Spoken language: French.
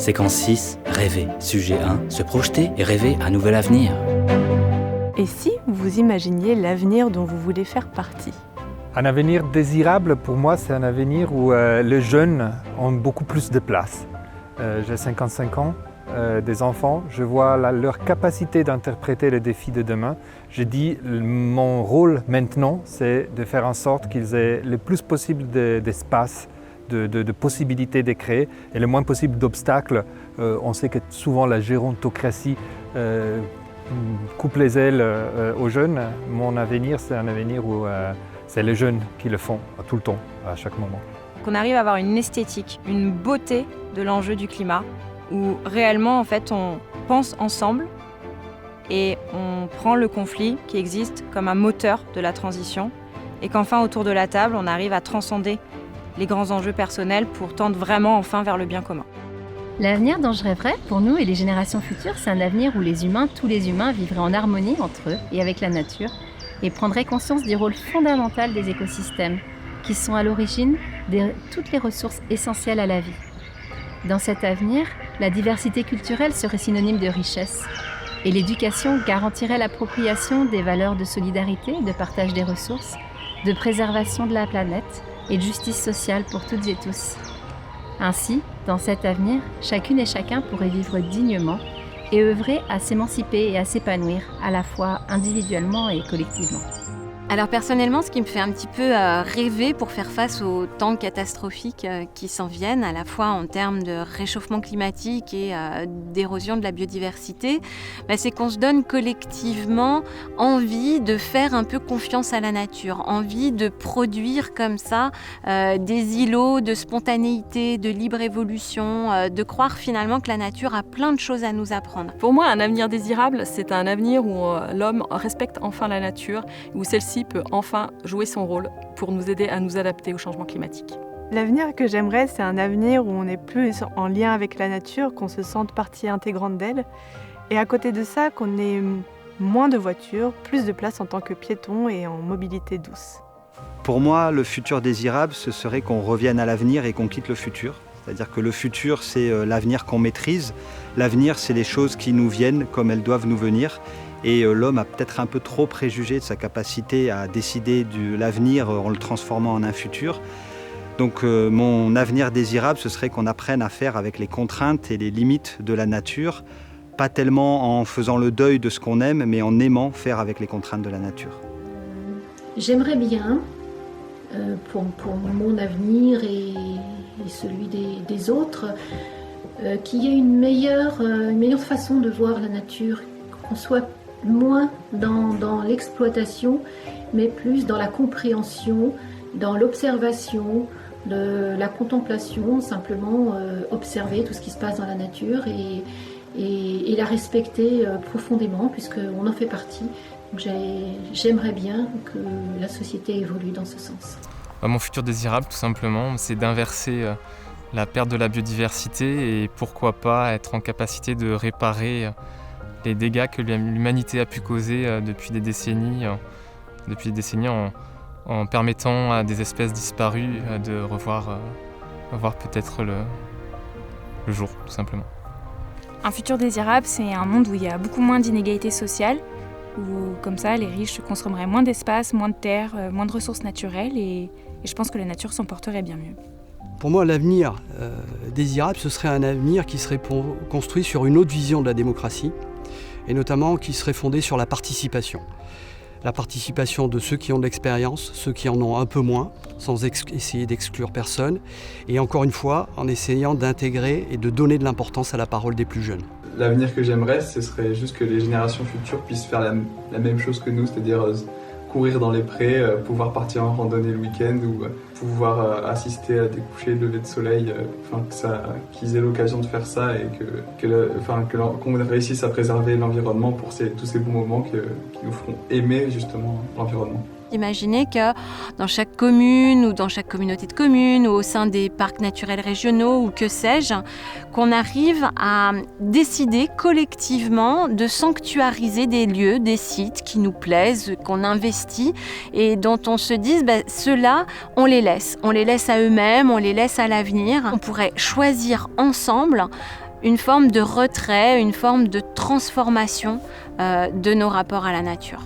Séquence 6, rêver. Sujet 1, se projeter et rêver un nouvel avenir. Et si vous imaginiez l'avenir dont vous voulez faire partie ? Un avenir désirable, pour moi, c'est un avenir où les jeunes ont beaucoup plus de place. J'ai 55 ans, des enfants, je vois leur capacité d'interpréter les défis de demain. Je dis, mon rôle maintenant, c'est de faire en sorte qu'ils aient le plus possible d'espace, de possibilités de créer et le moins possible d'obstacles. On sait que souvent la gérontocratie coupe les ailes aux jeunes. Mon avenir, c'est un avenir où c'est les jeunes qui le font tout le temps, à chaque moment. Qu'on arrive à avoir une esthétique, une beauté de l'enjeu du climat, où réellement, en fait, on pense ensemble et on prend le conflit qui existe comme un moteur de la transition et qu'enfin, autour de la table, on arrive à transcender les grands enjeux personnels pour tendre vraiment enfin vers le bien commun. L'avenir dont je rêverais pour nous et les générations futures, c'est un avenir où les humains, tous les humains, vivraient en harmonie entre eux et avec la nature et prendraient conscience du rôle fondamental des écosystèmes qui sont à l'origine de toutes les ressources essentielles à la vie. Dans cet avenir, la diversité culturelle serait synonyme de richesse et l'éducation garantirait l'appropriation des valeurs de solidarité, de partage des ressources, de préservation de la planète et de justice sociale pour toutes et tous. Ainsi, dans cet avenir, chacune et chacun pourrait vivre dignement et œuvrer à s'émanciper et à s'épanouir, à la fois individuellement et collectivement. Alors personnellement, ce qui me fait un petit peu rêver pour faire face aux temps catastrophiques qui s'en viennent, à la fois en termes de réchauffement climatique et d'érosion de la biodiversité, c'est qu'on se donne collectivement envie de faire un peu confiance à la nature, envie de produire comme ça des îlots de spontanéité, de libre évolution, de croire finalement que la nature a plein de choses à nous apprendre. Pour moi, un avenir désirable, c'est un avenir où l'homme respecte enfin la nature, où celle-ci peut enfin jouer son rôle pour nous aider à nous adapter au changement climatique. L'avenir que j'aimerais, c'est un avenir où on est plus en lien avec la nature, qu'on se sente partie intégrante d'elle. Et à côté de ça, qu'on ait moins de voitures, plus de place en tant que piéton et en mobilité douce. Pour moi, le futur désirable, ce serait qu'on revienne à l'avenir et qu'on quitte le futur. C'est-à-dire que le futur, c'est l'avenir qu'on maîtrise. L'avenir, c'est les choses qui nous viennent comme elles doivent nous venir. Et l'homme a peut-être un peu trop préjugé de sa capacité à décider de l'avenir en le transformant en un futur. Donc mon avenir désirable, ce serait qu'on apprenne à faire avec les contraintes et les limites de la nature, pas tellement en faisant le deuil de ce qu'on aime, mais en aimant faire avec les contraintes de la nature. J'aimerais bien, pour mon avenir et celui des autres, qu'il y ait une meilleure façon de voir la nature, qu'on soit moins dans l'exploitation, mais plus dans la compréhension, dans l'observation, de la contemplation, simplement observer tout ce qui se passe dans la nature et la respecter profondément, puisqu'on en fait partie. Donc j'aimerais bien que la société évolue dans ce sens. Mon futur désirable, tout simplement, c'est d'inverser la perte de la biodiversité et pourquoi pas être en capacité de réparer les dégâts que l'humanité a pu causer depuis des décennies en permettant à des espèces disparues de revoir peut-être le jour, tout simplement. Un futur désirable, c'est un monde où il y a beaucoup moins d'inégalités sociales, où comme ça les riches consommeraient moins d'espace, moins de terre, moins de ressources naturelles et je pense que la nature s'en porterait bien mieux. Pour moi, l'avenir désirable, ce serait un avenir qui serait construit sur une autre vision de la démocratie, et notamment qui serait fondée sur la participation. La participation de ceux qui ont de l'expérience, ceux qui en ont un peu moins, sans essayer d'exclure personne, et encore une fois, en essayant d'intégrer et de donner de l'importance à la parole des plus jeunes. L'avenir que j'aimerais, ce serait juste que les générations futures puissent faire la même chose que nous, c'est-à-dire courir dans les prés, pouvoir partir en randonnée le week-end ou pouvoir assister à des couchers, levées de soleil, qu'ils aient l'occasion de faire ça et qu'on réussisse à préserver l'environnement pour tous ces bons moments qui nous feront aimer justement l'environnement. Imaginez que dans chaque commune ou dans chaque communauté de communes ou au sein des parcs naturels régionaux ou que sais-je, qu'on arrive à décider collectivement de sanctuariser des lieux, des sites qui nous plaisent, qu'on investit et dont on se dise ceux-là, on les laisse à eux-mêmes, on les laisse à l'avenir. On pourrait choisir ensemble une forme de retrait, une forme de transformation de nos rapports à la nature.